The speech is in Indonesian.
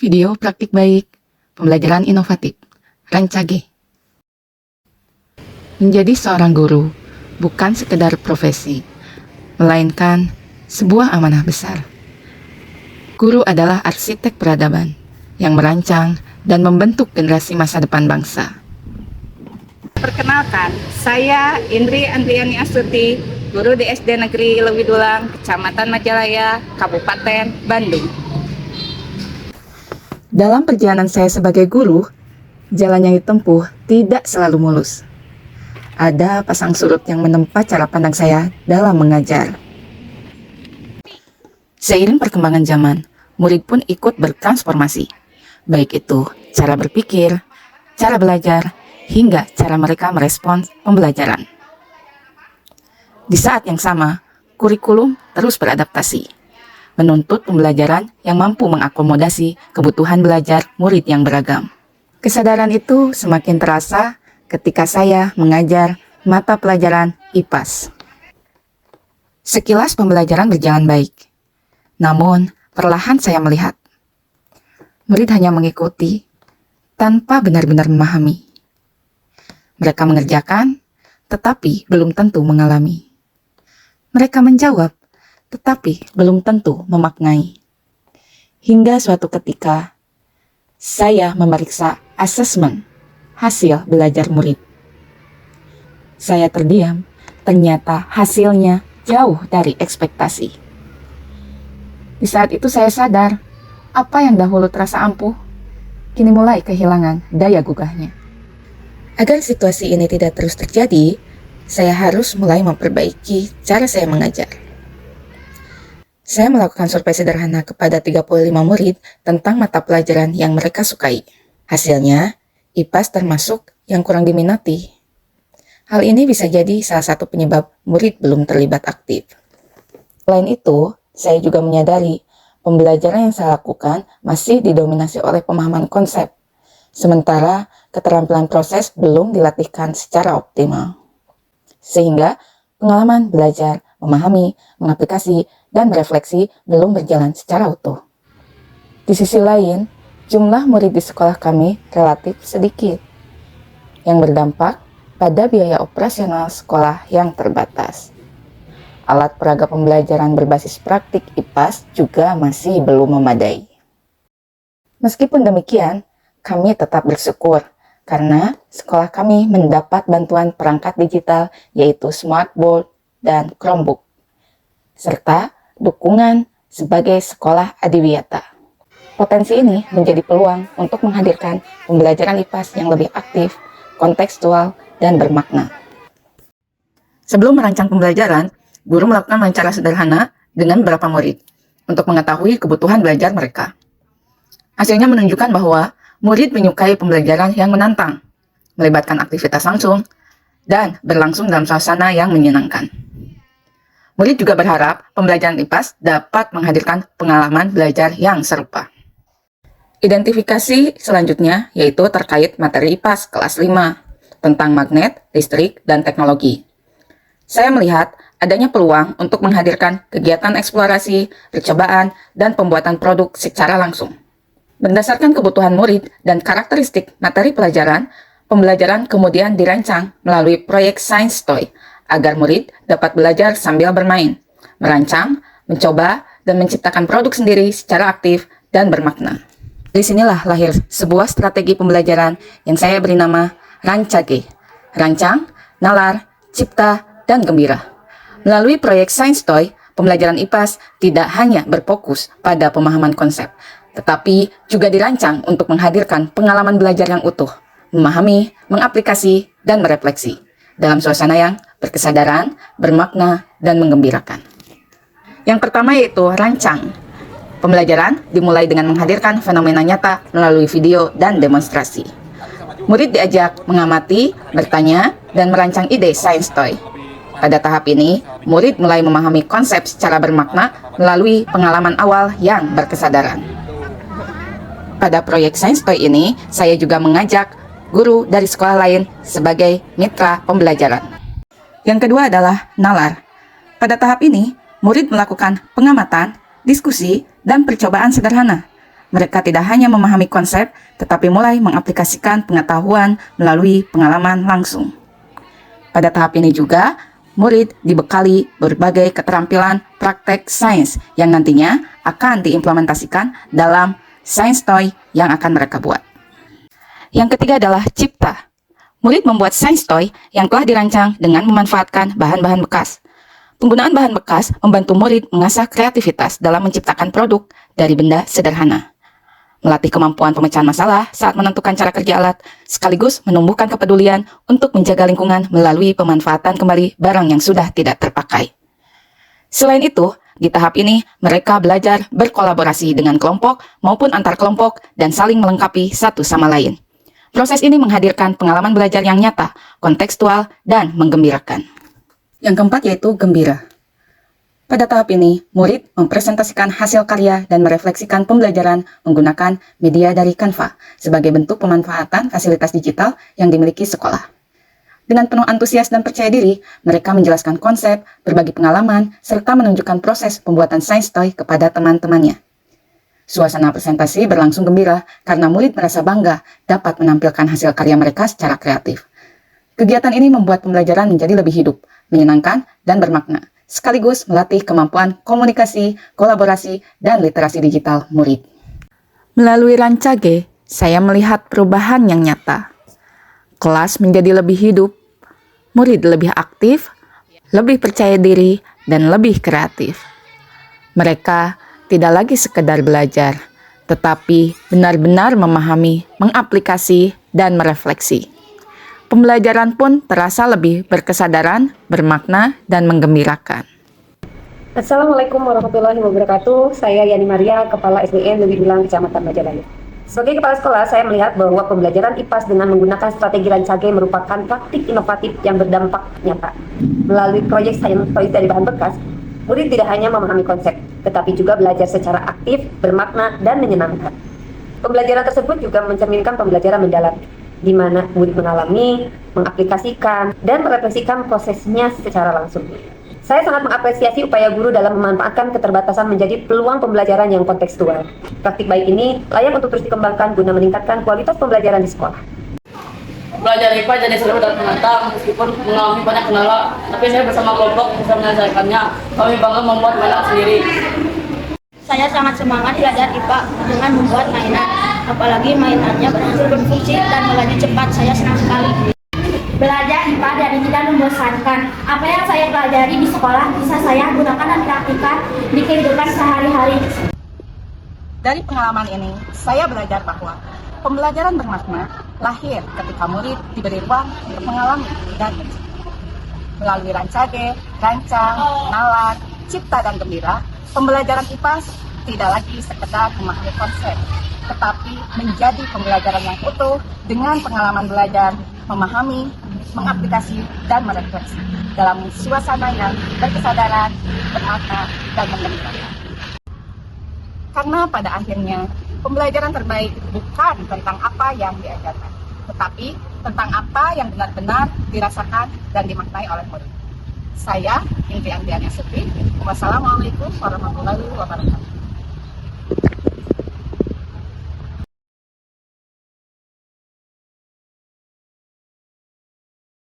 Video praktik baik, pembelajaran inovatif, Rancage. Menjadi seorang guru bukan sekedar profesi, melainkan sebuah amanah besar. Guru adalah arsitek peradaban yang merancang dan membentuk generasi masa depan bangsa. Perkenalkan, saya Indri Andriani Astuti, guru di SD Negeri Lewidulang, Kecamatan Majalaya, Kabupaten Bandung. Dalam perjalanan saya sebagai guru, jalan yang ditempuh tidak selalu mulus. Ada pasang surut yang menempa cara pandang saya dalam mengajar. Seiring perkembangan zaman, murid pun ikut bertransformasi. Baik itu cara berpikir, cara belajar, hingga cara mereka merespons pembelajaran. Di saat yang sama, kurikulum terus beradaptasi, menuntut pembelajaran yang mampu mengakomodasi kebutuhan belajar murid yang beragam. Kesadaran itu semakin terasa ketika saya mengajar mata pelajaran IPAS. Sekilas pembelajaran berjalan baik, namun perlahan saya melihat murid hanya mengikuti tanpa benar-benar memahami. Mereka mengerjakan, tetapi belum tentu mengalami. Mereka menjawab, tetapi belum tentu memaknai. Hingga suatu ketika, saya memeriksa asesmen hasil belajar murid. Saya terdiam, ternyata hasilnya jauh dari ekspektasi. Di saat itu saya sadar, apa yang dahulu terasa ampuh, kini mulai kehilangan daya gugahnya. Agar situasi ini tidak terus terjadi, saya harus mulai memperbaiki cara saya mengajar. Saya melakukan survei sederhana kepada 35 murid tentang mata pelajaran yang mereka sukai. Hasilnya, IPAS termasuk yang kurang diminati. Hal ini bisa jadi salah satu penyebab murid belum terlibat aktif. Selain itu, saya juga menyadari pembelajaran yang saya lakukan masih didominasi oleh pemahaman konsep, sementara keterampilan proses belum dilatihkan secara optimal. Sehingga pengalaman belajar, memahami, mengaplikasi, dan berefleksi belum berjalan secara utuh. Di sisi lain, jumlah murid di sekolah kami relatif sedikit, yang berdampak pada biaya operasional sekolah yang terbatas. Alat peraga pembelajaran berbasis praktik IPAS juga masih belum memadai. Meskipun demikian, kami tetap bersyukur karena sekolah kami mendapat bantuan perangkat digital yaitu smartboard dan Chromebook, serta dukungan sebagai sekolah adiwiyata. Potensi ini menjadi peluang untuk menghadirkan pembelajaran IPAS yang lebih aktif, kontekstual, dan bermakna. Sebelum merancang pembelajaran, guru melakukan wawancara sederhana dengan beberapa murid untuk mengetahui kebutuhan belajar mereka. Hasilnya menunjukkan bahwa murid menyukai pembelajaran yang menantang, melibatkan aktivitas langsung, dan berlangsung dalam suasana yang menyenangkan. Murid juga berharap pembelajaran IPAS dapat menghadirkan pengalaman belajar yang serupa. Identifikasi selanjutnya yaitu terkait materi IPAS kelas 5 tentang magnet, listrik, dan teknologi. Saya melihat adanya peluang untuk menghadirkan kegiatan eksplorasi, percobaan, dan pembuatan produk secara langsung. Berdasarkan kebutuhan murid dan karakteristik materi pelajaran, pembelajaran kemudian dirancang melalui proyek Science Toy agar murid dapat belajar sambil bermain, merancang, mencoba, dan menciptakan produk sendiri secara aktif dan bermakna. Dari sinilah lahir sebuah strategi pembelajaran yang saya beri nama Rancage, rancang, nalar, cipta, dan gembira. Melalui proyek Science Toy, pembelajaran IPAS tidak hanya berfokus pada pemahaman konsep, tetapi juga dirancang untuk menghadirkan pengalaman belajar yang utuh, memahami, mengaplikasi, dan merefleksi dalam suasana yang berkesadaran, bermakna, dan menggembirakan. Yang pertama yaitu rancang. Pembelajaran dimulai dengan menghadirkan fenomena nyata melalui video dan demonstrasi. Murid diajak mengamati, bertanya, dan merancang ide Science Toy. Pada tahap ini, murid mulai memahami konsep secara bermakna melalui pengalaman awal yang berkesadaran. Pada proyek Science Toy ini, saya juga mengajak guru dari sekolah lain sebagai mitra pembelajaran. Yang kedua adalah nalar. Pada tahap ini, murid melakukan pengamatan, diskusi, dan percobaan sederhana mereka tidak hanya memahami konsep, tetapi mulai mengaplikasikan pengetahuan melalui pengalaman langsung. Pada tahap ini juga, murid dibekali berbagai keterampilan praktek sains yang nantinya akan diimplementasikan dalam science toy yang akan mereka buat. Yang ketiga adalah cipta. Murid membuat science toy yang telah dirancang dengan memanfaatkan bahan-bahan bekas. Penggunaan bahan bekas membantu murid mengasah kreativitas dalam menciptakan produk dari benda sederhana. Melatih kemampuan pemecahan masalah saat menentukan cara kerja alat, sekaligus menumbuhkan kepedulian untuk menjaga lingkungan melalui pemanfaatan kembali barang yang sudah tidak terpakai. Selain itu, di tahap ini mereka belajar berkolaborasi dengan kelompok maupun antar kelompok dan saling melengkapi satu sama lain. Proses ini menghadirkan pengalaman belajar yang nyata, kontekstual, dan menggembirakan. Yang keempat yaitu gembira. Pada tahap ini, murid mempresentasikan hasil karya dan merefleksikan pembelajaran menggunakan media dari Canva sebagai bentuk pemanfaatan fasilitas digital yang dimiliki sekolah. Dengan penuh antusias dan percaya diri, mereka menjelaskan konsep, berbagi pengalaman, serta menunjukkan proses pembuatan science toy kepada teman-temannya. Suasana presentasi berlangsung gembira karena murid merasa bangga dapat menampilkan hasil karya mereka secara kreatif. Kegiatan ini membuat pembelajaran menjadi lebih hidup, menyenangkan, dan bermakna, sekaligus melatih kemampuan komunikasi, kolaborasi, dan literasi digital murid. Melalui Rancage, saya melihat perubahan yang nyata. Kelas menjadi lebih hidup, murid lebih aktif, lebih percaya diri, dan lebih kreatif. Mereka tidak lagi sekedar belajar, tetapi benar-benar memahami, mengaplikasi, dan merefleksi. Pembelajaran pun terasa lebih berkesadaran, bermakna, dan menggembirakan. Assalamualaikum warahmatullahi wabarakatuh. Saya Yani Maria, Kepala SDN Lewi Dulang, Kecamatan Majalaya. Sebagai kepala sekolah, saya melihat bahwa pembelajaran IPAS dengan menggunakan strategi Rancage merupakan praktik inovatif yang berdampak nyata. Melalui proyek science toys dari bahan bekas, murid tidak hanya memahami konsep, tetapi juga belajar secara aktif, bermakna, dan menyenangkan. Pembelajaran tersebut juga mencerminkan pembelajaran mendalam, di mana murid mengalami, mengaplikasikan, dan merefleksikan prosesnya secara langsung. Saya sangat mengapresiasi upaya guru dalam memanfaatkan keterbatasan menjadi peluang pembelajaran yang kontekstual. Praktik baik ini layak untuk terus dikembangkan guna meningkatkan kualitas pembelajaran di sekolah. Belajar IPA jadi seru dan menantang, meskipun mengalami banyak kendala, tapi saya bersama kelompok bisa menyelesaikannya. Kami bangga membuat mainan sendiri. Saya sangat semangat belajar IPA dengan membuat mainan, apalagi mainannya berhasil berfungsi dan melaju cepat. Saya senang sekali. Belajar IPA dari tidak membosankan. Apa yang saya pelajari di sekolah bisa saya gunakan dan praktikkan di kehidupan sehari-hari. Dari pengalaman ini, saya belajar bahwa pembelajaran bermakna lahir ketika murid diberi ruang untuk mengalami dan mencipta. Melalui Rancage, Rancang, Nalar, Cipta, dan Gembira, pembelajaran IPAS tidak lagi sekedar memahami konsep, tetapi menjadi pembelajaran yang utuh dengan pengalaman belajar, memahami, mengaplikasi, dan merefleksi dalam suasana yang berkesadaran, bermakna, dan menggembirakan. Karena pada akhirnya, pembelajaran terbaik bukan tentang apa yang diajarkan, tetapi tentang apa yang benar-benar dirasakan dan dimaknai oleh murid. Saya, Indri Andriani Asuti. Wassalamualaikum warahmatullahi wabarakatuh.